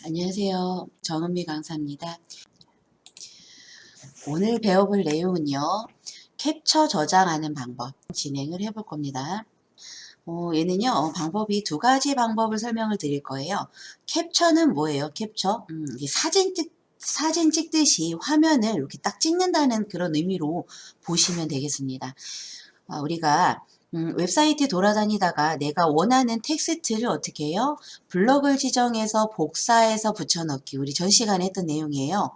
안녕하세요. 정은미 강사입니다. 오늘 배워볼 내용은요. 캡처 저장하는 방법 진행을 해볼 겁니다. 얘는요. 방법이 두 가지 방법을 설명을 드릴 거예요. 캡처는 뭐예요? 캡처? 이게 사진 찍듯이 화면을 이렇게 딱 찍는다는 그런 의미로 보시면 되겠습니다. 우리가 웹사이트 돌아다니다가 내가 원하는 텍스트를 어떻게 해요? 블럭을 지정해서 복사해서 붙여넣기. 우리 전 시간에 했던 내용이에요.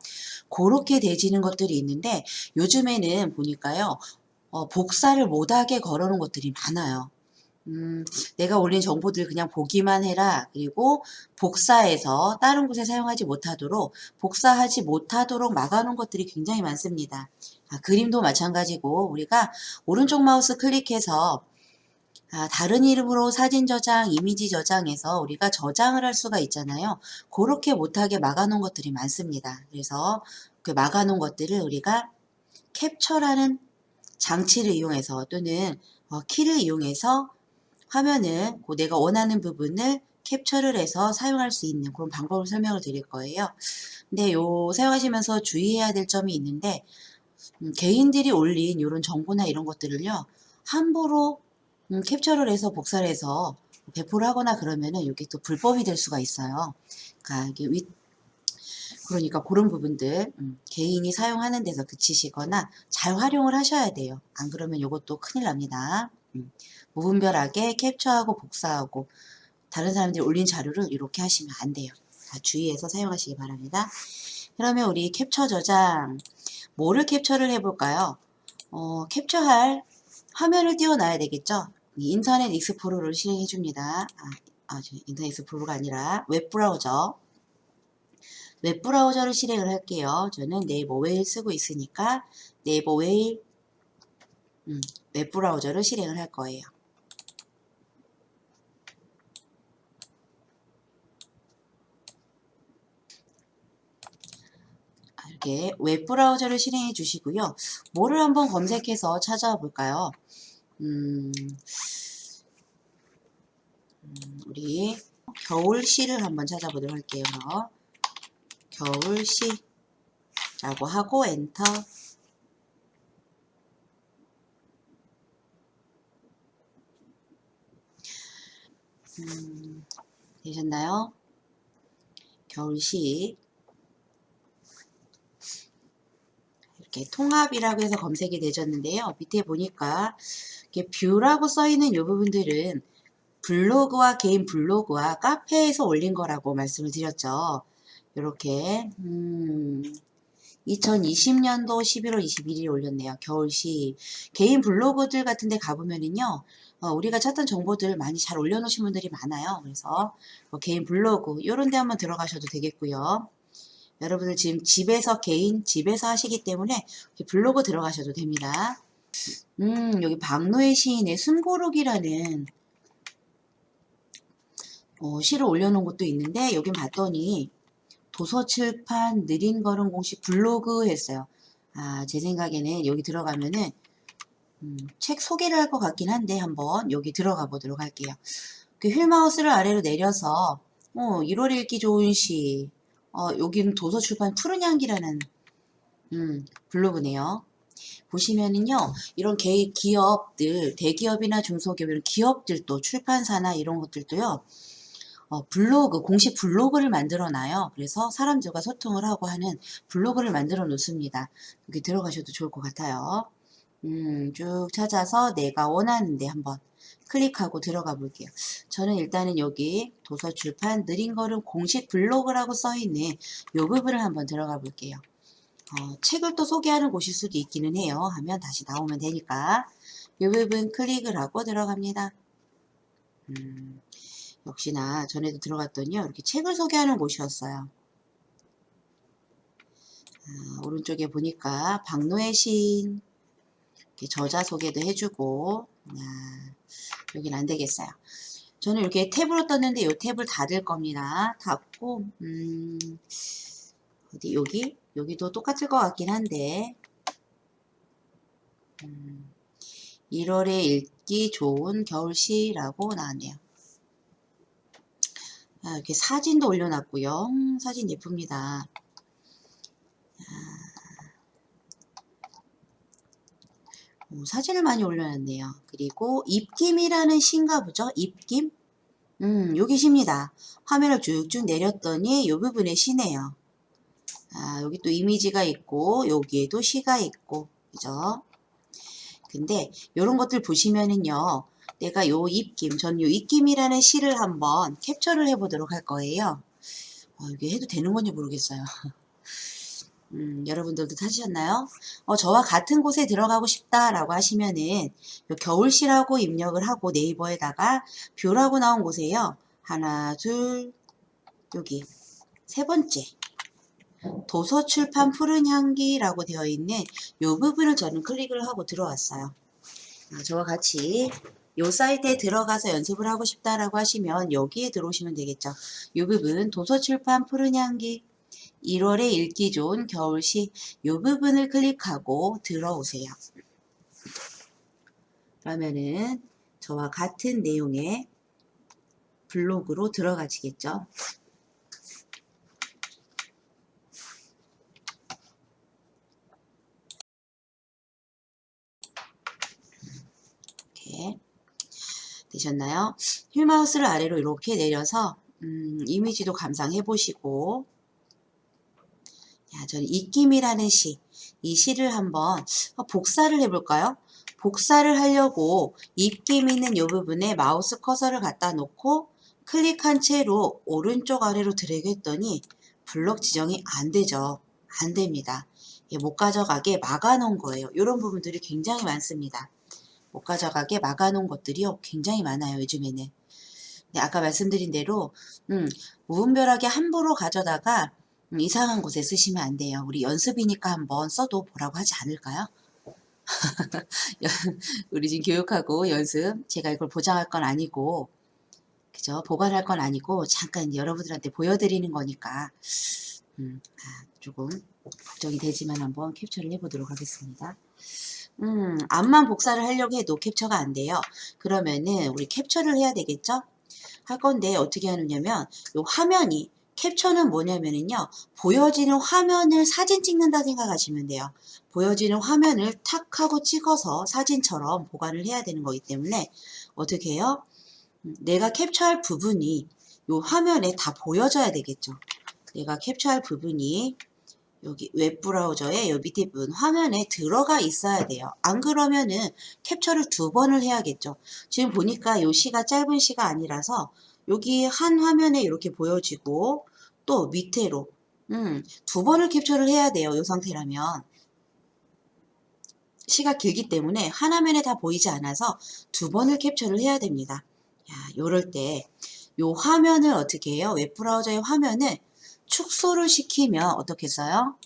그렇게 되지는 것들이 있는데 요즘에는 보니까요. 복사를 못하게 걸어놓은 것들이 많아요. 내가 올린 정보들 그냥 보기만 해라. 그리고 복사해서 다른 곳에 사용하지 못하도록 복사하지 못하도록 막아놓은 것들이 굉장히 많습니다. 그림도 마찬가지고 우리가 오른쪽 마우스 클릭해서 다른 이름으로 사진 저장, 이미지 저장해서 우리가 저장을 할 수가 있잖아요. 그렇게 못하게 막아놓은 것들이 많습니다. 그래서 그 막아놓은 것들을 우리가 캡처라는 장치를 이용해서 또는 키를 이용해서 화면을 내가 원하는 부분을 캡처를 해서 사용할 수 있는 그런 방법을 설명을 드릴 거예요. 근데 사용하시면서 주의해야 될 점이 있는데 개인들이 올린 이런 정보나 이런 것들을요. 함부로 캡처를 해서 복사를 해서 배포를 하거나 그러면은 이게 또 불법이 될 수가 있어요. 그러니까 그런 부분들 개인이 사용하는 데서 그치시거나 잘 활용을 하셔야 돼요. 안 그러면 이것도 큰일 납니다. 무분별하게 캡처하고 복사하고 다른 사람들이 올린 자료를 이렇게 하시면 안 돼요. 다 주의해서 사용하시기 바랍니다. 그러면 우리 캡처 저장 뭐를 캡처를 해볼까요? 캡처할 화면을 띄워놔야 되겠죠? 인터넷 익스플로러를 실행해 줍니다. 인터넷 익스플로러가 아니라 웹브라우저를 실행을 할게요. 저는 네이버 웨일 쓰고 있으니까 네이버 웨일 웹브라우저를 실행을 할 거예요. 이렇게 웹브라우저를 실행해 주시고요. 뭐를 한번 검색해서 찾아와 볼까요? 우리 겨울시를 한번 찾아보도록 할게요. 겨울시라고 하고 엔터. 되셨나요? 겨울시 이렇게 통합이라고 해서 검색이 되셨는데요. 밑에 보니까 이렇게 뷰라고 써 있는 이 부분들은 블로그와 개인 블로그와 카페에서 올린 거라고 말씀을 드렸죠. 이렇게 2020년도 11월 21일에 올렸네요. 겨울시 개인 블로그들 같은 데 가보면은요. 우리가 찾던 정보들 많이 잘 올려놓으신 분들이 많아요. 그래서 개인 블로그 이런 데 한번 들어가셔도 되겠고요. 여러분들 지금 집에서 하시기 때문에 블로그 들어가셔도 됩니다. 여기 박노해 시인의 숨고르기라는 시를 올려놓은 것도 있는데 여긴 봤더니 도서출판 느린걸음 공식 블로그 했어요. 제 생각에는 여기 들어가면은 책 소개를 할 것 같긴 한데 한번 여기 들어가 보도록 할게요. 그 휠마우스를 아래로 내려서 1월 읽기 좋은 시 여기는 도서출판 푸른 향기라는 블로그네요. 보시면은요 이런 기업들 대기업이나 중소기업 이런 기업들도 출판사나 이런 것들도요 블로그 공식 블로그를 만들어 놔요. 그래서 사람들과 소통을 하고 하는 블로그를 만들어 놓습니다. 여기 들어가셔도 좋을 것 같아요. 쭉 찾아서 내가 원하는데 한번 클릭하고 들어가 볼게요. 저는 일단은 여기 도서출판 느린걸음 공식 블로그라고 써있는 이 부분을 한번 들어가 볼게요. 책을 또 소개하는 곳일 수도 있기는 해요. 하면 다시 나오면 되니까 이 부분 클릭을 하고 들어갑니다. 역시나 전에도 들어갔더니요. 이렇게 책을 소개하는 곳이었어요. 오른쪽에 보니까 박노해 시인 이렇게 저자 소개도 해주고 여긴 안 되겠어요. 저는 이렇게 탭으로 떴는데 이 탭을 닫을 겁니다. 닫고 어디 여기도 똑같을 것 같긴 한데 1월에 읽기 좋은 겨울시라고 나왔네요. 이렇게 사진도 올려놨고요. 사진 예쁩니다. 사진을 많이 올려놨네요. 그리고 입김이라는 시인가 보죠? 입김? 여기 시입니다. 화면을 쭉쭉 내렸더니 이 부분에 시네요. 여기 또 이미지가 있고 여기에도 시가 있고 그죠? 근데 이런 것들 보시면은요. 내가 요 입김, 전 요 입김이라는 시를 한번 캡처를 해보도록 할 거예요. 이게 해도 되는 건지 모르겠어요. 여러분들도 찾으셨나요? 저와 같은 곳에 들어가고 싶다라고 하시면은 요 겨울시라고 입력을 하고 네이버에다가 뷰라고 나온 곳에요. 하나, 둘, 여기 세 번째 도서출판 푸른 향기라고 되어 있는 요 부분을 저는 클릭을 하고 들어왔어요. 저와 같이 요 사이트에 들어가서 연습을 하고 싶다라고 하시면 여기에 들어오시면 되겠죠. 요 부분 도서출판 푸른 향기 1월에 읽기 좋은 겨울시 이 부분을 클릭하고 들어오세요. 그러면은 저와 같은 내용의 블로그로 들어가시겠죠. 이렇게 되셨나요? 휠마우스를 아래로 이렇게 내려서 이미지도 감상해 보시고 저는 입김이라는 시, 이 시를 한번 복사를 해볼까요? 복사를 하려고 입김 있는 이 부분에 마우스 커서를 갖다 놓고 클릭한 채로 오른쪽 아래로 드래그 했더니 블럭 지정이 안 되죠. 안 됩니다. 못 가져가게 막아 놓은 거예요. 이런 부분들이 굉장히 많습니다. 못 가져가게 막아 놓은 것들이요. 굉장히 많아요. 요즘에는. 네, 아까 말씀드린 대로 무분별하게 함부로 가져다가 이상한 곳에 쓰시면 안 돼요. 우리 연습이니까 한번 써도 보라고 하지 않을까요? 우리 지금 교육하고 연습, 제가 이걸 보장할 건 아니고, 그죠? 보관할 건 아니고, 잠깐 여러분들한테 보여드리는 거니까, 조금 걱정이 되지만 한번 캡처를 해보도록 하겠습니다. 앞만 복사를 하려고 해도 캡처가 안 돼요. 그러면은 우리 캡처를 해야 되겠죠? 할 건데 어떻게 하느냐면, 요 화면이 캡처는 뭐냐면은요, 보여지는 화면을 사진 찍는다 생각하시면 돼요. 보여지는 화면을 탁 하고 찍어서 사진처럼 보관을 해야 되는 거기 때문에 어떻게 해요? 내가 캡처할 부분이 요 화면에 다 보여져야 되겠죠. 내가 capture할 부분이 여기 웹브라우저의 요 밑에 부분 화면에 들어가 있어야 돼요. 안 그러면은 캡처를 2번을 해야겠죠. 지금 보니까 요 시가 짧은 시가 아니라서 여기 한 화면에 이렇게 보여지고 또 밑으로 2번을 capture를 해야 돼요. 요 상태라면. 시가 길기 때문에 한 화면에 다 보이지 않아서 2번을 캡처를 해야 됩니다. 요럴 때 요 화면을 어떻게 해요? 웹브라우저의 화면을 축소를 시키면 어떻게 써요?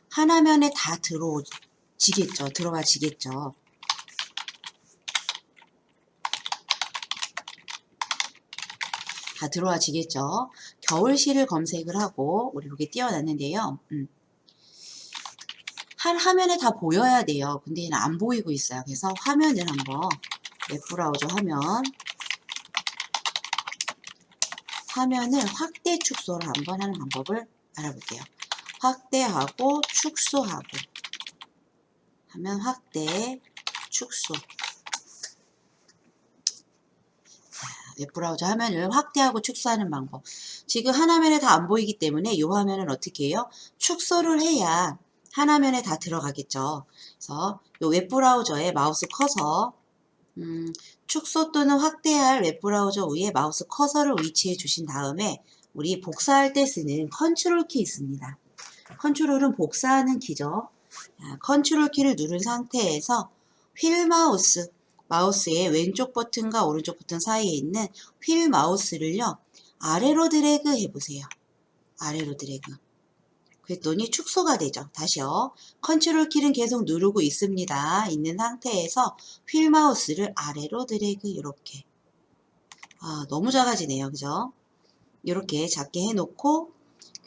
한 화면에 다 들어오지겠죠. 들어가지겠죠. 다 들어와지겠죠. 겨울시를 검색을 하고 우리 여기 띄워놨는데요. 한 화면에 다 보여야 돼요. 근데 얘는 안 보이고 있어요. 그래서 화면을 한번 웹브라우저 화면을 확대 축소를 한번 하는 방법을 알아볼게요. 확대하고 축소하고 하면 확대 축소 웹브라우저 화면을 확대하고 축소하는 방법. 지금 한 화면에 다 안 보이기 때문에 이 화면은 어떻게 해요? 축소를 해야 한 화면에 다 들어가겠죠. 그래서 이 웹브라우저에 마우스 커서 축소 또는 확대할 웹브라우저 위에 마우스 커서를 위치해 주신 다음에 우리 복사할 때 쓰는 컨트롤 키 있습니다. 컨트롤은 복사하는 키죠. 컨트롤 키를 누른 상태에서 휠 마우스의 왼쪽 버튼과 오른쪽 버튼 사이에 있는 휠 마우스를요. 아래로 드래그 해보세요. 아래로 드래그. 그랬더니 축소가 되죠. 다시요. 컨트롤 키는 계속 누르고 있는 상태에서 휠 마우스를 아래로 드래그 이렇게. 너무 작아지네요. 그죠? 이렇게 작게 해놓고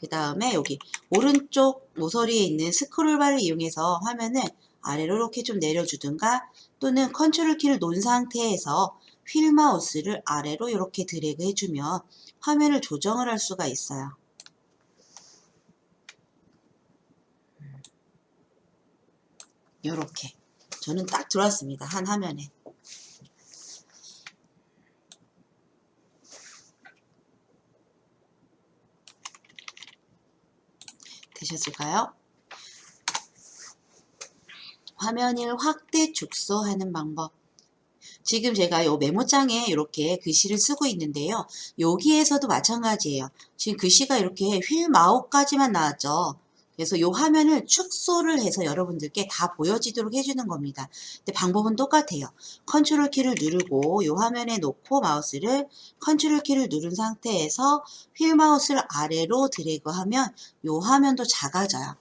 그 다음에 여기 오른쪽 모서리에 있는 스크롤바를 이용해서 화면을 아래로 이렇게 좀 내려주든가 또는 컨트롤 키를 놓은 상태에서 휠 마우스를 아래로 이렇게 드래그 해주면 화면을 조정을 할 수가 있어요. 이렇게 저는 딱 들어왔습니다. 한 화면에. 되셨을까요? 화면을 확대 축소하는 방법. 지금 제가 요 메모장에 이렇게 글씨를 쓰고 있는데요. 여기에서도 마찬가지예요. 지금 글씨가 이렇게 휠 마우까지만 나왔죠. 그래서 요 화면을 축소를 해서 여러분들께 다 보여지도록 해주는 겁니다. 근데 방법은 똑같아요. 컨트롤 키를 누르고 요 화면에 놓고 마우스를 컨트롤 키를 누른 상태에서 휠 마우스를 아래로 드래그하면 요 화면도 작아져요.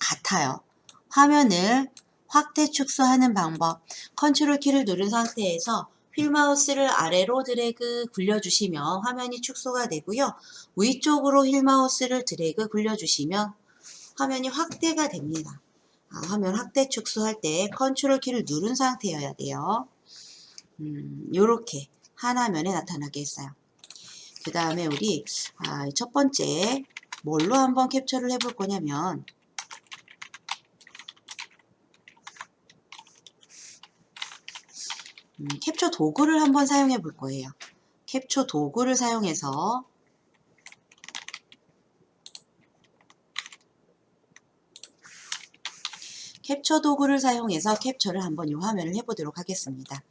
같아요. 화면을 확대 축소하는 방법. 컨트롤 키를 누른 상태에서 휠 마우스를 아래로 드래그 굴려주시면 화면이 축소가 되고요. 위쪽으로 휠 마우스를 드래그 굴려주시면 화면이 확대가 됩니다. 화면 확대 축소할 때 컨트롤 키를 누른 상태여야 돼요. 요렇게 한 화면에 나타나게 했어요. 그 다음에 우리 첫 번째 뭘로 한번 캡처를 해볼 거냐면 캡처 도구를 한번 사용해 볼 거예요. 캡처 도구를 사용해서 캡처를 한번 이 화면을 해보도록 하겠습니다.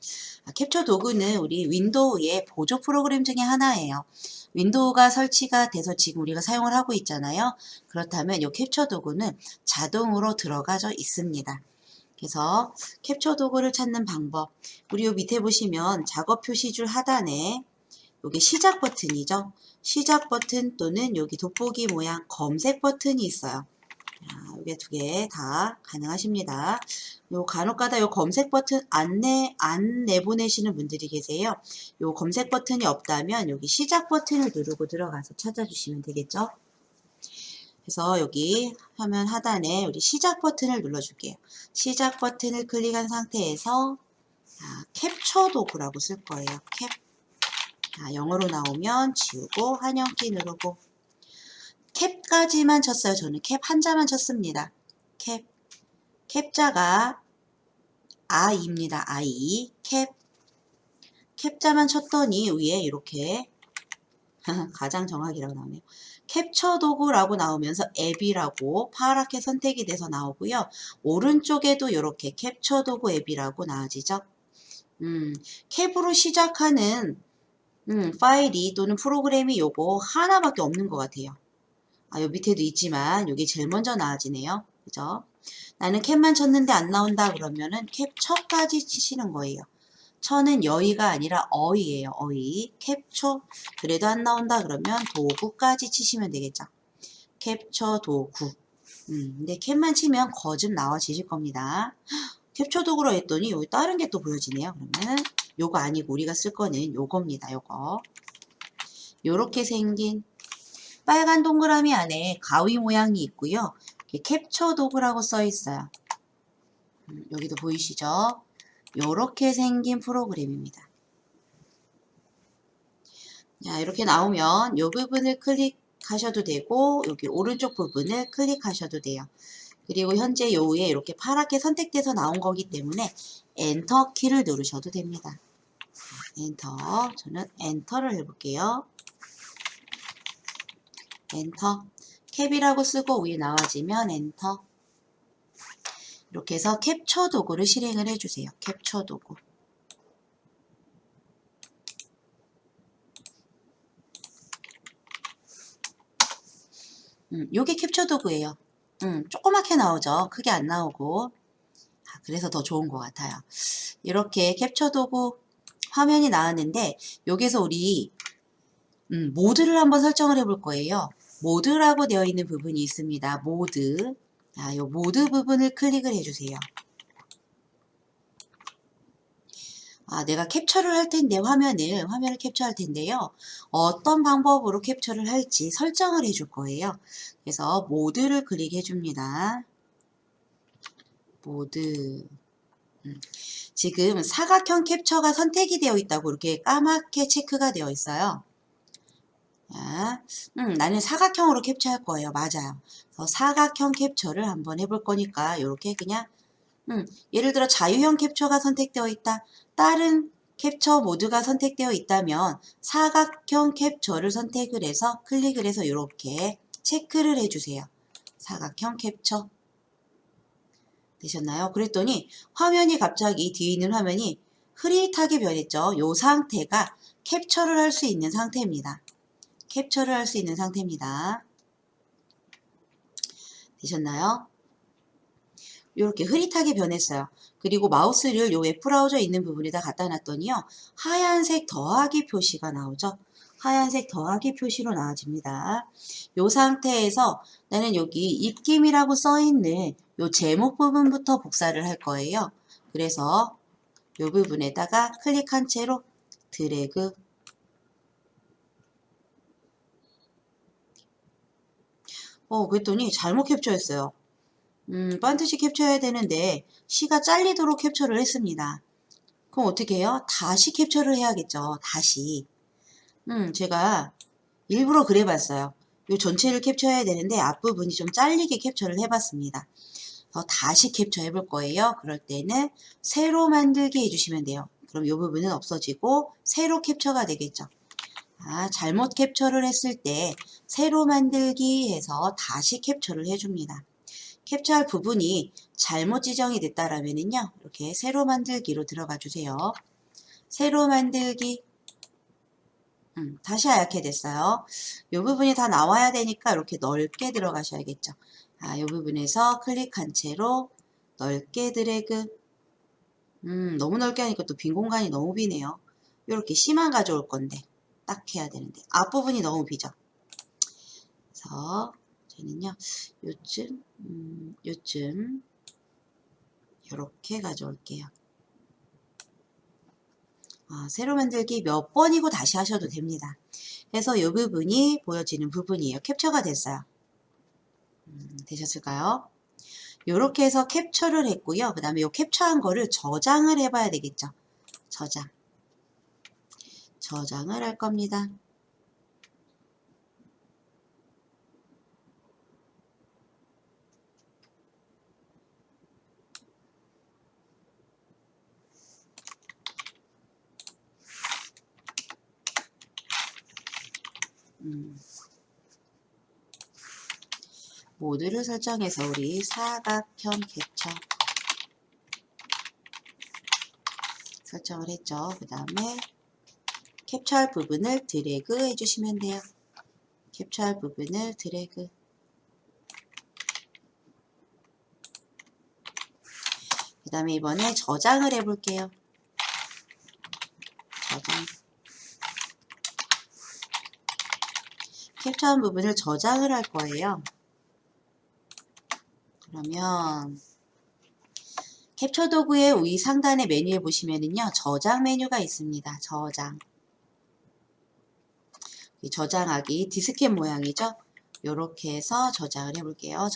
캡처 도구는 우리 윈도우의 보조 프로그램 중에 하나예요. 윈도우가 설치가 돼서 지금 우리가 사용을 하고 있잖아요. 그렇다면 이 캡처 도구는 자동으로 들어가져 있습니다. 그래서 캡처 도구를 찾는 방법. 우리 요 밑에 보시면 작업 표시줄 하단에 여기 시작 버튼이죠. 시작 버튼 또는 여기 돋보기 모양 검색 버튼이 있어요. 이게 두 개 다 가능하십니다. 요 간혹가다 요 검색 버튼 안 내보내시는 분들이 계세요. 요 검색 버튼이 없다면 여기 시작 버튼을 누르고 들어가서 찾아주시면 되겠죠. 그래서 여기 화면 하단에 우리 시작 버튼을 눌러줄게요. 시작 버튼을 클릭한 상태에서 캡처 도구라고 쓸 거예요. 캡. 영어로 나오면 지우고 한영키 누르고 캡까지만 쳤어요. 저는 캡 한자만 쳤습니다. 캡. 캡자가 I입니다. I. 캡. 캡자만 쳤더니 위에 이렇게 가장 정확이라고 나오네요. 캡처 도구라고 나오면서 앱이라고 파랗게 선택이 돼서 나오고요. 오른쪽에도 이렇게 캡처 도구 앱이라고 나와지죠. 캡으로 시작하는 파일이 또는 프로그램이 요거 하나밖에 없는 것 같아요. 요 밑에도 있지만 요게 제일 먼저 나와지네요. 그죠? 나는 캡만 쳤는데 안 나온다 그러면은 캡처까지 치시는 거예요. 처는 여의가 아니라 어이예요. 어이. 캡처. 그래도 안 나온다 그러면 도구까지 치시면 되겠죠. 캡처 도구. 근데 캡만 치면 거좀 나와지실 겁니다. 캡처 도구로 했더니 여기 다른 게 또 보여지네요. 그러면 요거 아니고 우리가 쓸 거는 요겁니다. 요거. 요렇게 생긴 빨간 동그라미 안에 가위 모양이 있고요. 캡처 도구라고 써 있어요. 여기도 보이시죠? 요렇게 생긴 프로그램입니다. 자, 이렇게 나오면 요 부분을 클릭하셔도 되고 여기 오른쪽 부분을 클릭하셔도 돼요. 그리고 현재 요 위에 이렇게 파랗게 선택돼서 나온 거기 때문에 엔터 키를 누르셔도 됩니다. 엔터. 저는 엔터를 해볼게요. 엔터. 캡이라고 쓰고 위에 나와지면 엔터. 이렇게 해서 캡처 도구를 실행을 해주세요. 캡처 도구. 요게 캡처 도구예요. 조그맣게 나오죠. 크게 안 나오고. 그래서 더 좋은 것 같아요. 이렇게 캡처 도구 화면이 나왔는데 여기서 우리 모드를 한번 설정을 해볼 거예요. 모드라고 되어 있는 부분이 있습니다. 모드. 요 모드 부분을 클릭을 해주세요. 내가 캡처를 할 텐데 화면을 캡처할 텐데요. 어떤 방법으로 캡처를 할지 설정을 해줄 거예요. 그래서 모드를 클릭해 줍니다. 모드. 지금 사각형 캡처가 선택이 되어 있다고 이렇게 까맣게 체크가 되어 있어요. 자, 나는 사각형으로 캡처할 거예요. 맞아요. 그래서 사각형 캡처를 한번 해볼 거니까 이렇게 그냥 예를 들어 자유형 캡처가 선택되어 있다. 다른 캡처 모드가 선택되어 있다면 사각형 캡처를 선택을 해서 클릭을 해서 이렇게 체크를 해주세요. 사각형 캡처 되셨나요? 그랬더니 화면이 갑자기 뒤에 있는 화면이 흐릿하게 변했죠. 이 상태가 캡처를 할 수 있는 상태입니다. 캡처를 할 수 있는 상태입니다. 되셨나요? 이렇게 흐릿하게 변했어요. 그리고 마우스를 요 웹브라우저 있는 부분에다 갖다 놨더니요. 하얀색 더하기 표시가 나오죠. 하얀색 더하기 표시로 나와집니다. 이 상태에서 나는 여기 입김이라고 써있는 요 제목 부분부터 복사를 할 거예요. 그래서 이 부분에다가 클릭한 채로 드래그 그랬더니 잘못 캡처했어요. 반드시 캡처해야 되는데 C가 잘리도록 캡처를 했습니다. 그럼 어떻게 해요? 다시 캡처를 해야겠죠. 다시. 제가 일부러 그래봤어요. 이 전체를 캡처해야 되는데 앞부분이 좀 잘리게 캡처를 해봤습니다. 다시 캡처 해볼 거예요. 그럴 때는 새로 만들기 해주시면 돼요. 그럼 이 부분은 없어지고 새로 캡처가 되겠죠. 잘못 캡처를 했을 때 새로 만들기 해서 다시 캡처를 해줍니다. 캡처할 부분이 잘못 지정이 됐다라면은요, 이렇게 새로 만들기로 들어가 주세요. 새로 만들기. 다시 하얗게 됐어요. 이 부분이 다 나와야 되니까 이렇게 넓게 들어가셔야겠죠. 이 부분에서 클릭한 채로 넓게 드래그. 너무 넓게 하니까 또 빈 공간이 너무 비네요. 이렇게 C만 가져올 건데 딱 해야 되는데 앞부분이 너무 비죠. 그래서 저는요 요쯤 이렇게 가져올게요. 새로 만들기 몇 번이고 다시 하셔도 됩니다. 그래서 이 부분이 보여지는 부분이에요. 캡처가 됐어요. 되셨을까요? 이렇게 해서 캡처를 했고요. 그 다음에 이 캡처한 거를 저장을 해봐야 되겠죠. 저장을 할 겁니다. 모드를 설정해서 우리 사각형 캡처 설정을 했죠. 그 다음에 캡처할 부분을 드래그 해주시면 돼요. 캡처할 부분을 드래그. 그 다음에 이번에 저장을 해볼게요. 저장. 캡처한 부분을 저장을 할 거예요. 그러면 캡처 도구의 위 상단의 메뉴에 보시면은요. 저장 메뉴가 있습니다. 저장. 저장하기 디스켓 모양이죠. 이렇게 해서 저장을 해볼게요.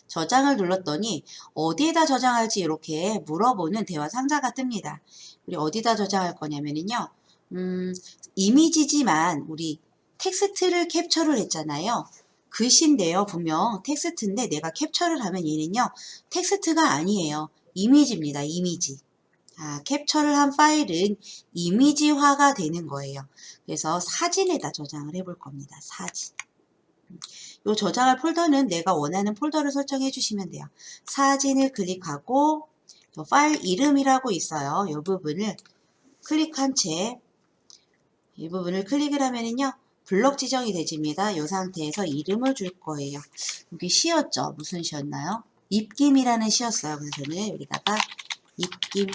저장을 눌렀더니 어디에다 저장할지 이렇게 물어보는 대화 상자가 뜹니다. 우리 어디다 저장할 거냐면요. 이미지지만 우리 텍스트를 캡처를 했잖아요. 글씨인데요. 분명 텍스트인데 내가 캡처를 하면 얘는요. 텍스트가 아니에요. 이미지입니다. 이미지. 캡처를 한 파일은 이미지화가 되는 거예요. 그래서 사진에다 저장을 해볼 겁니다. 사진. 이 저장할 폴더는 내가 원하는 폴더를 설정해 주시면 돼요. 사진을 클릭하고 파일 이름이라고 있어요. 이 부분을 클릭한 채 이 부분을 클릭을 하면은요. 블럭 지정이 되집니다. 이 상태에서 이름을 줄 거예요. 여기 시였죠? 무슨 시였나요? 입김이라는 시였어요. 그래서 저는 여기다가 입김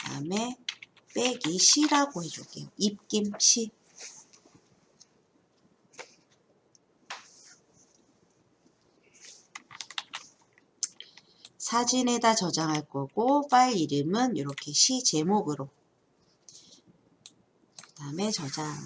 다음에 빼기 시라고 해줄게요. 입김 시. 사진에다 저장할 거고 파일 이름은 이렇게 시 제목으로 그 다음에 저장.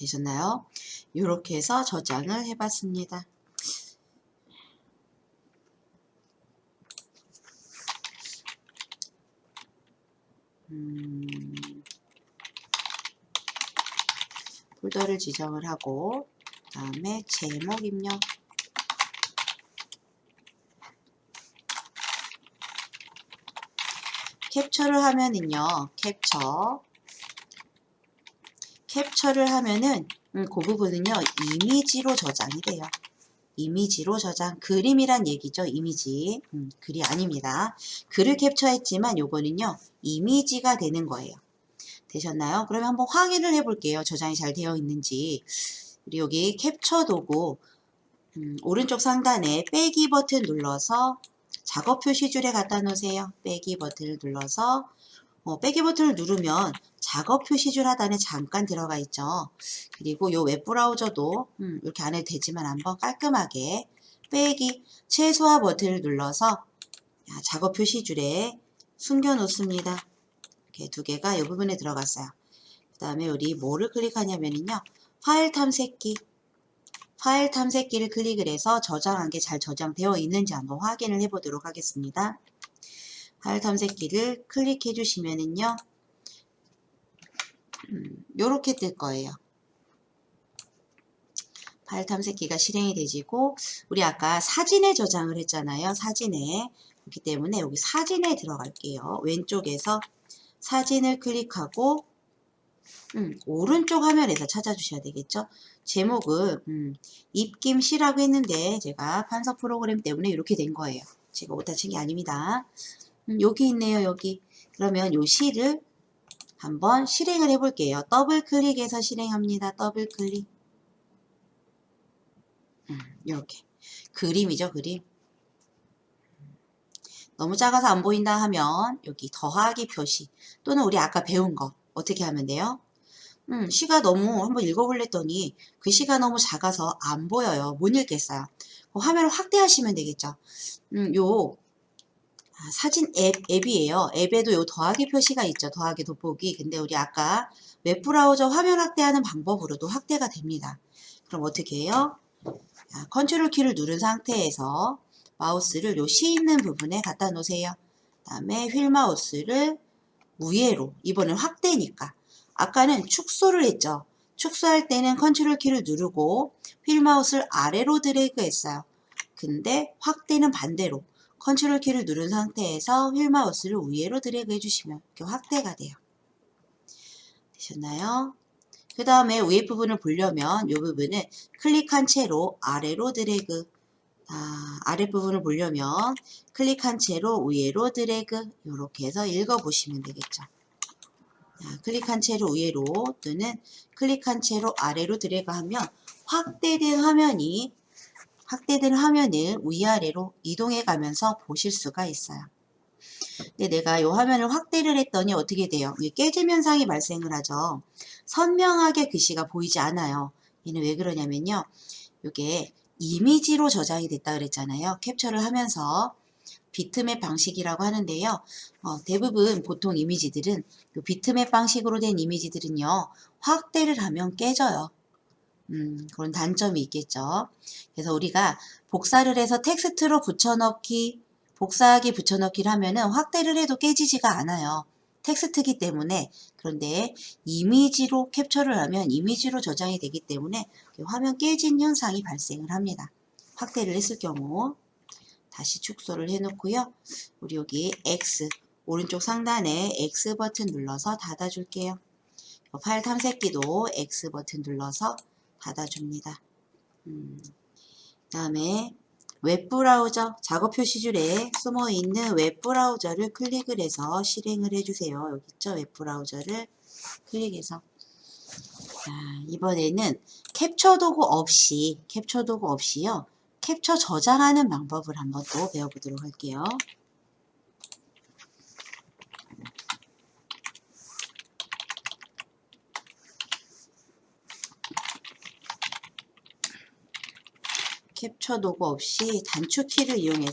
되셨나요? 이렇게 해서 저장을 해봤습니다. 폴더를 지정을 하고 다음에 제목 입력, 캡처를 하면은요, 캡처를 하면은 그 부분은요 이미지로 저장이 돼요. 이미지로 저장, 그림이란 얘기죠. 이미지, 글이 아닙니다. 글을 캡처했지만 요거는요 이미지가 되는 거예요. 되셨나요? 그러면 한번 확인을 해 볼게요. 저장이 잘 되어 있는지. 우리 여기 캡처 도구 오른쪽 상단에 빼기 버튼 눌러서 작업 표시줄에 갖다 놓으세요. 빼기 버튼을 눌러서 빼기 버튼을 누르면 작업 표시줄 하단에 잠깐 들어가 있죠. 그리고 요 웹브라우저도 이렇게 안 해도 되지만 한번 깔끔하게 빼기 최소화 버튼을 눌러서 작업 표시줄에 숨겨 놓습니다. 이렇게 두 개가 이 부분에 들어갔어요. 그 다음에 우리 뭐를 클릭하냐면요. 파일 탐색기를 클릭을 해서 저장한 게 잘 저장되어 있는지 한번 확인을 해 보도록 하겠습니다. 파일 탐색기를 클릭해 주시면은요. 요렇게 뜰 거예요. 파일 탐색기가 실행이 되지고 우리 아까 사진에 저장을 했잖아요. 사진에. 그렇기 때문에 여기 사진에 들어갈게요. 왼쪽에서 사진을 클릭하고 오른쪽 화면에서 찾아주셔야 되겠죠. 제목을 입김씨라고 했는데 제가 판서 프로그램 때문에 이렇게 된 거예요. 제가 오타 친 게 아닙니다. 여기 있네요. 여기. 그러면 요 시를 한번 실행을 해 볼게요. 더블 클릭해서 실행합니다. 더블 클릭. 이렇게. 그림이죠. 그림. 너무 작아서 안 보인다 하면 여기 더하기 표시 또는 우리 아까 배운 거 어떻게 하면 돼요? 시가 너무 한번 읽어볼랬더니 그 시가 너무 작아서 안 보여요. 못 읽겠어요. 화면을 확대하시면 되겠죠. 요 사진 앱이에요. 앱에도 요 더하기 표시가 있죠. 더하기 돋보기. 근데 우리 아까 웹브라우저 화면 확대하는 방법으로도 확대가 됩니다. 그럼 어떻게 해요? 컨트롤 키를 누른 상태에서 마우스를 요 시 있는 부분에 갖다 놓으세요. 그 다음에 휠 마우스를 위로, 이번엔 확대니까. 아까는 축소를 했죠. 축소할 때는 컨트롤 키를 누르고 휠 마우스를 아래로 드래그 했어요. 근데 확대는 반대로 컨트롤 키를 누른 상태에서 휠 마우스를 위로 드래그 해주시면 이렇게 확대가 돼요. 되셨나요? 그 다음에 위에 부분을 보려면 이 부분은 클릭한 채로 아래로 드래그, 아랫부분을 보려면 클릭한 채로 위로 드래그 이렇게 해서 읽어보시면 되겠죠. 클릭한 채로 위로 또는 클릭한 채로 아래로 드래그하면 확대된 화면을 위아래로 이동해 가면서 보실 수가 있어요. 근데 내가 이 화면을 확대를 했더니 어떻게 돼요? 깨짐 현상이 발생을 하죠. 선명하게 글씨가 보이지 않아요. 얘는 왜 그러냐면요. 이게 이미지로 저장이 됐다 그랬잖아요. 캡처를 하면서 비트맵 방식이라고 하는데요. 대부분 보통 이미지들은 비트맵 방식으로 된 이미지들은요. 확대를 하면 깨져요. 그런 단점이 있겠죠. 그래서 우리가 복사를 해서 텍스트로 붙여넣기, 복사하기 붙여넣기를 하면은 확대를 해도 깨지지가 않아요. 텍스트이기 때문에. 그런데 이미지로 캡처를 하면 이미지로 저장이 되기 때문에 화면 깨진 현상이 발생을 합니다. 확대를 했을 경우. 다시 축소를 해놓고요. 우리 여기 X, 오른쪽 상단에 X 버튼 눌러서 닫아줄게요. 파일 탐색기도 X 버튼 눌러서 닫아줍니다. 그 다음에 웹브라우저, 작업 표시줄에 숨어있는 웹브라우저를 클릭을 해서 실행을 해주세요. 여기 있죠? 웹브라우저를 클릭해서. 이번에는 캡처 도구 없이요. 캡처 저장하는 방법을 한번 또 배워보도록 할게요. 캡처 도구 없이 단축키를 이용해서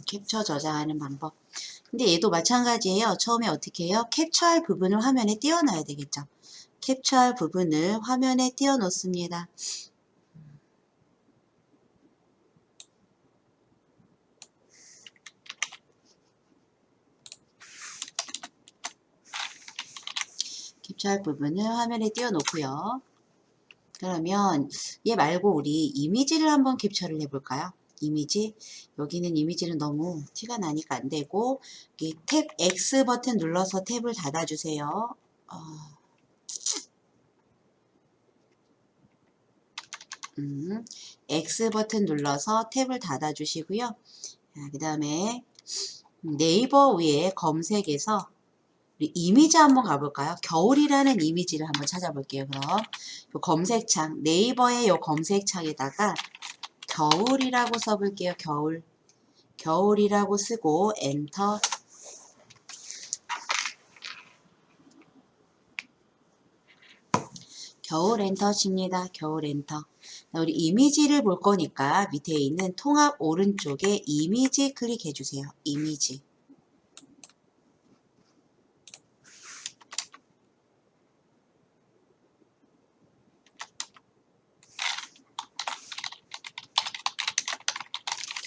캡처 저장하는 방법. 근데 얘도 마찬가지예요. 처음에 어떻게 해요? 캡처할 부분을 화면에 띄워놔야 되겠죠. 캡처할 부분을 화면에 띄워 놓습니다. 캡처할 부분을 화면에 띄워 놓고요. 그러면 얘 말고 우리 이미지를 한번 캡처를 해볼까요? 이미지. 여기는 이미지는 너무 티가 나니까 안 되고, 이 탭 X 버튼 눌러서 탭을 닫아주세요. X 버튼 눌러서 탭을 닫아주시고요. 그 다음에 네이버 위에 검색에서 우리 이미지 한번 가볼까요? 겨울이라는 이미지를 한번 찾아볼게요. 그럼 요 검색창, 네이버의 요 검색창에다가 겨울이라고 써볼게요. 겨울. 겨울이라고 쓰고 엔터. 겨울 엔터 칩니다. 겨울 엔터. 우리 이미지를 볼 거니까 밑에 있는 통합 오른쪽에 이미지 클릭해 주세요. 이미지.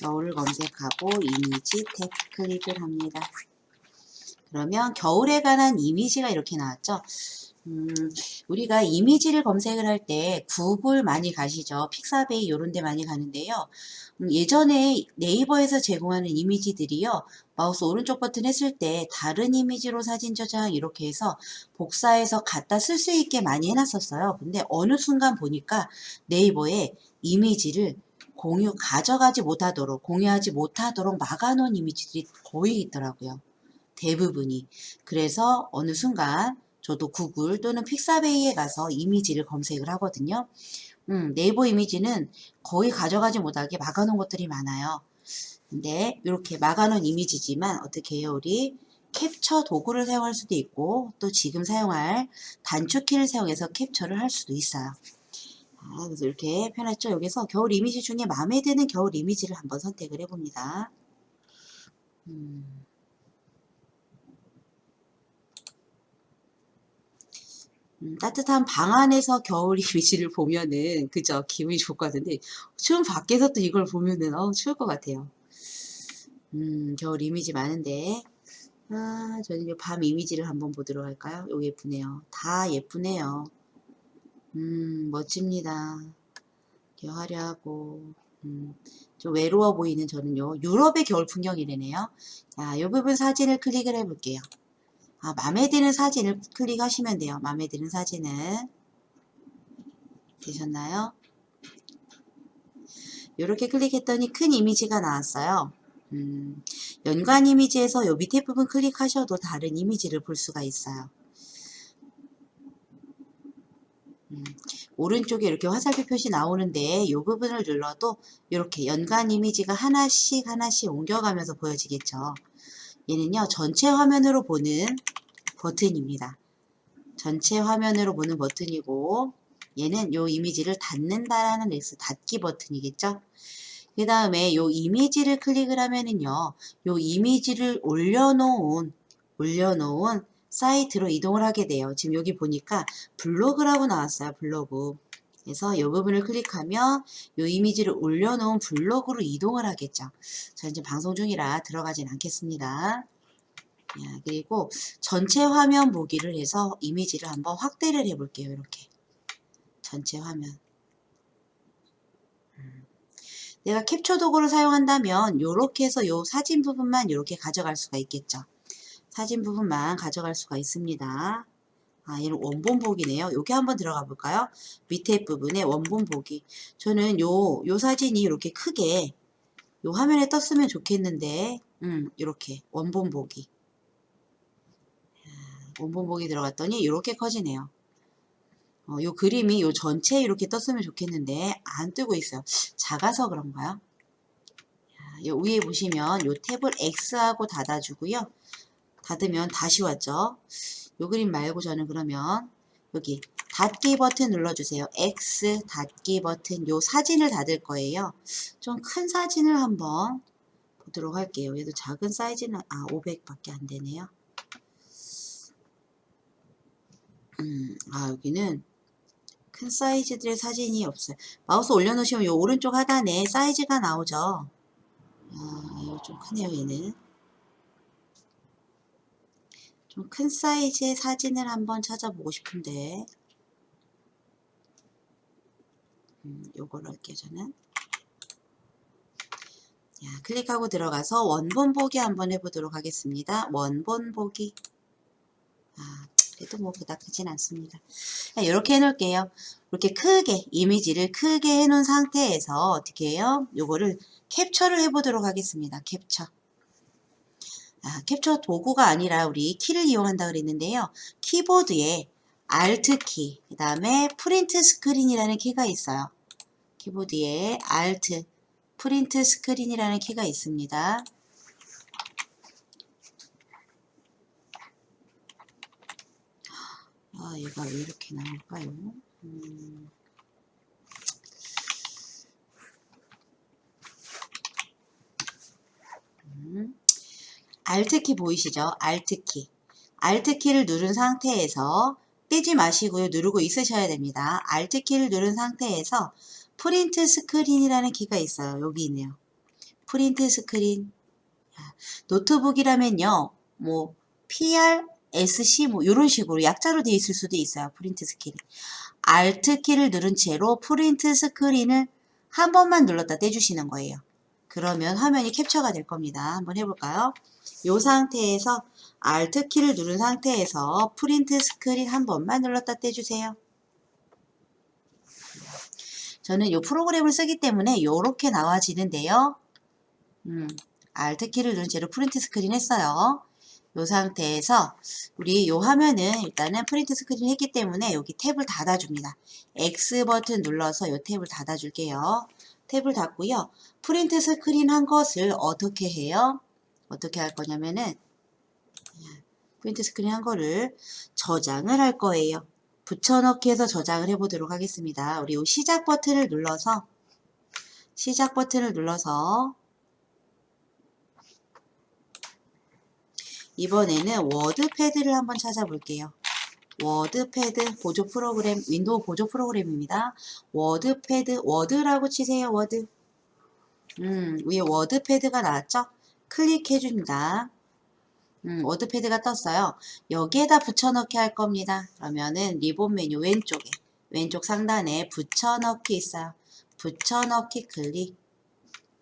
겨울을 검색하고 이미지 탭 클릭을 합니다. 그러면 겨울에 관한 이미지가 이렇게 나왔죠. 우리가 이미지를 검색을 할 때 구글 많이 가시죠. 픽사베이 이런 데 많이 가는데요. 예전에 네이버에서 제공하는 이미지들이요. 마우스 오른쪽 버튼 했을 때 다른 이미지로 사진 저장 이렇게 해서 복사해서 갖다 쓸 수 있게 많이 해놨었어요. 근데 어느 순간 보니까 네이버에 이미지를 가져가지 못하도록, 공유하지 못하도록 막아놓은 이미지들이 거의 있더라고요. 대부분이. 그래서 어느 순간 저도 구글 또는 픽사베이에 가서 이미지를 검색을 하거든요. 네이버 이미지는 거의 가져가지 못하게 막아놓은 것들이 많아요. 근데 이렇게 막아놓은 이미지지만 어떻게 해요? 우리 캡처 도구를 사용할 수도 있고 또 지금 사용할 단축키를 사용해서 캡처를 할 수도 있어요. 그래서 이렇게 펴놨죠. 여기서 겨울 이미지 중에 마음에 드는 겨울 이미지를 한번 선택을 해봅니다. 따뜻한 방 안에서 겨울 이미지를 보면은 그죠? 기분이 좋을 것 같은데 추운 밖에서 또 이걸 보면은 추울 것 같아요. 겨울 이미지 많은데 저는 이 밤 이미지를 한번 보도록 할까요? 이거 예쁘네요. 다 예쁘네요. 멋집니다. 이렇게 화려하고 좀 외로워 보이는 저는요. 유럽의 겨울 풍경이래네요. 자, 이 부분 사진을 클릭을 해볼게요. 마음에 드는 사진을 클릭하시면 돼요. 마음에 드는 사진은 되셨나요? 이렇게 클릭했더니 큰 이미지가 나왔어요. 연관 이미지에서 요 밑에 부분 클릭하셔도 다른 이미지를 볼 수가 있어요. 오른쪽에 이렇게 화살표 표시 나오는데 이 부분을 눌러도 이렇게 연관 이미지가 하나씩 하나씩 옮겨가면서 보여지겠죠. 얘는요, 전체 화면으로 보는 버튼입니다. 전체 화면으로 보는 버튼이고 얘는 요 이미지를 닫는다라는 X 닫기 버튼이겠죠. 그 다음에 요 이미지를 클릭을 하면은요, 요 이미지를 올려놓은 사이트로 이동을 하게 돼요. 지금 여기 보니까 블로그라고 나왔어요. 블로그. 그래서 이 부분을 클릭하면 요 이미지를 올려놓은 블로그로 이동을 하겠죠. 저는 지금 방송 중이라 들어가진 않겠습니다. 그리고 전체 화면 보기를 해서 이미지를 한번 확대를 해볼게요. 이렇게 전체 화면. 내가 캡처 도구를 사용한다면 이렇게 해서 요 사진 부분만 이렇게 가져갈 수가 있겠죠. 사진 부분만 가져갈 수가 있습니다. 얘는 원본 보기네요. 여기 한번 들어가 볼까요? 밑에 부분에 원본 보기. 저는 요 사진이 이렇게 크게 요 화면에 떴으면 좋겠는데 이렇게 원본 보기. 원본 보기 들어갔더니 이렇게 커지네요. 요 그림이 요 전체에 이렇게 떴으면 좋겠는데 안 뜨고 있어요. 작아서 그런가요? 요 위에 보시면 요 탭을 X하고 닫아주고요. 닫으면 다시 왔죠. 요 그림 말고 저는 그러면 여기 닫기 버튼 눌러주세요. X 닫기 버튼 요 사진을 닫을 거예요. 좀 큰 사진을 한번 보도록 할게요. 얘도 작은 사이즈는 500밖에 안 되네요. 여기는 큰 사이즈들의 사진이 없어요. 마우스 올려놓으시면 요 오른쪽 하단에 사이즈가 나오죠. 이거 좀 크네요, 얘는. 좀 큰 사이즈의 사진을 한번 찾아보고 싶은데, 요걸로 할게요, 저는. 자, 클릭하고 들어가서 원본 보기 한번 해보도록 하겠습니다. 원본 보기. 그래도 뭐 그닥 크진 않습니다. 자, 이렇게 해놓을게요. 이렇게 크게 이미지를 크게 해놓은 상태에서 어떻게 해요? 요거를 캡처를 해보도록 하겠습니다. 캡처. 캡처 도구가 아니라 우리 키를 이용한다 그랬는데요. 키보드에 Alt 키, 그 다음에 프린트 스크린이라는 키가 있어요. 키보드에 Alt, 프린트 스크린이라는 키가 있습니다. 얘가 왜 이렇게 나올까요? Alt키 보이시죠? Alt키. Alt키를 누른 상태에서 떼지 마시고요. 누르고 있으셔야 됩니다. Alt키를 누른 상태에서 프린트 스크린이라는 키가 있어요. 여기 있네요. 프린트 스크린. 노트북이라면요. 뭐 PRSC 뭐 이런 식으로 약자로 되어 있을 수도 있어요. 프린트 스크린. Alt키를 누른 채로 프린트 스크린을 한 번만 눌렀다 떼주시는 거예요. 그러면 화면이 캡처가 될 겁니다. 한번 해볼까요? 이 상태에서 Alt키를 누른 상태에서 프린트 스크린 한 번만 눌렀다 떼주세요. 저는 이 프로그램을 쓰기 때문에 이렇게 나와지는데요. Alt키를 누른 채로 프린트 스크린 했어요. 이 상태에서 우리 이 화면은 일단은 프린트 스크린 했기 때문에 여기 탭을 닫아줍니다. X 버튼 눌러서 이 탭을 닫아줄게요. 탭을 닫고요. 프린트 스크린 한 것을 어떻게 해요? 어떻게 할 거냐면은 프린트 스크린 한 거를 저장을 할 거예요. 붙여넣기 해서 저장을 해보도록 하겠습니다. 우리 이 시작 버튼을 눌러서 이번에는 워드패드를 한번 찾아볼게요. 워드패드 보조 프로그램, 윈도우 보조 프로그램입니다. 워드패드, 워드라고 치세요. 워드. 위에 워드패드가 나왔죠? 클릭해 줍니다. 워드패드가 떴어요. 여기에다 붙여넣기 할 겁니다. 그러면은 리본 메뉴 왼쪽에, 왼쪽 상단에 붙여넣기 있어요. 붙여넣기 클릭.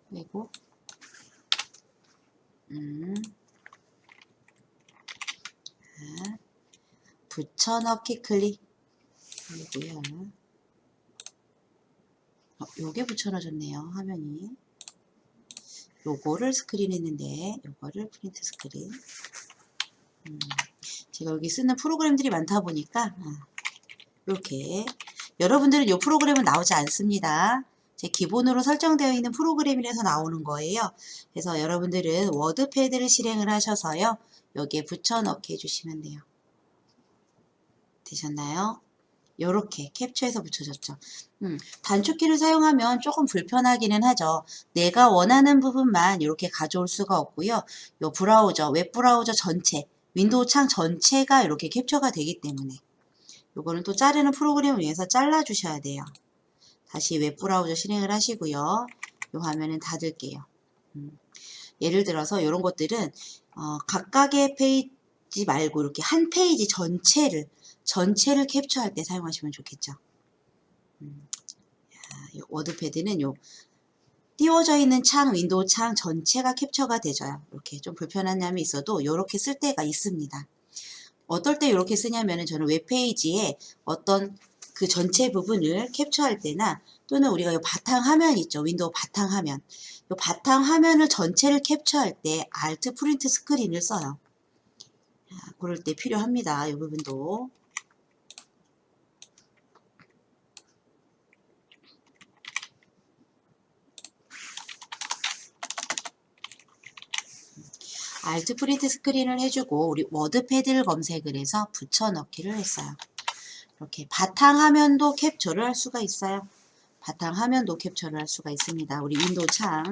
그리고 붙여넣기 클릭. 그리고요. 요게 붙여넣어졌네요. 화면이. 요거를 스크린 했는데 요거를 프린트 스크린. 제가 여기 쓰는 프로그램들이 많다 보니까 이렇게 여러분들은 이 프로그램은 나오지 않습니다. 제 기본으로 설정되어 있는 프로그램이라서 나오는 거예요. 그래서 여러분들은 워드패드를 실행을 하셔서요. 여기에 붙여넣기 해주시면 돼요. 되셨나요? 요렇게 캡처해서 붙여줬죠. 단축키를 사용하면 조금 불편하기는 하죠. 내가 원하는 부분만 이렇게 가져올 수가 없고요. 요 브라우저, 웹브라우저 전체, 윈도우 창 전체가 이렇게 캡처가 되기 때문에 요거는 또 자르는 프로그램을 위해서 잘라 주셔야 돼요. 다시 웹브라우저 실행을 하시고요. 요 화면은 닫을게요. 예를 들어서 이런 것들은 각각의 페이지 말고 이렇게 한 페이지 전체를 캡처할 때 사용하시면 좋겠죠. 워드패드는 요 띄워져 있는 창, 윈도우 창 전체가 캡처가 되죠. 이렇게 좀 불편한 점이 있어도 이렇게 쓸 때가 있습니다. 어떨 때 이렇게 쓰냐면은 저는 웹페이지에 어떤 그 전체 부분을 capture할 때나 또는 우리가 이 바탕화면 있죠. 윈도우 바탕화면. 이 바탕화면을 전체를 캡처할 때 Alt 프린트 스크린을 써요. 그럴 때 필요합니다. 이 부분도. Alt 프린트 스크린을 해주고 우리 워드패드를 검색을 해서 붙여넣기를 했어요. 이렇게 바탕화면도 캡처를 할 수가 있어요. 바탕화면도 캡처를 할 수가 있습니다. 우리 윈도우 창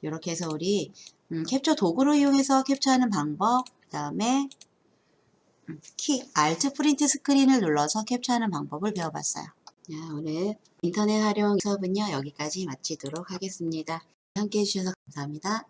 이렇게 해서 우리 캡처 도구를 이용해서 캡처하는 방법, 그 다음에 키, Alt 프린트 스크린을 눌러서 캡처하는 방법을 배워봤어요. 자, 오늘 인터넷 활용 수업은요, 여기까지 마치도록 하겠습니다. 함께 해주셔서 감사합니다.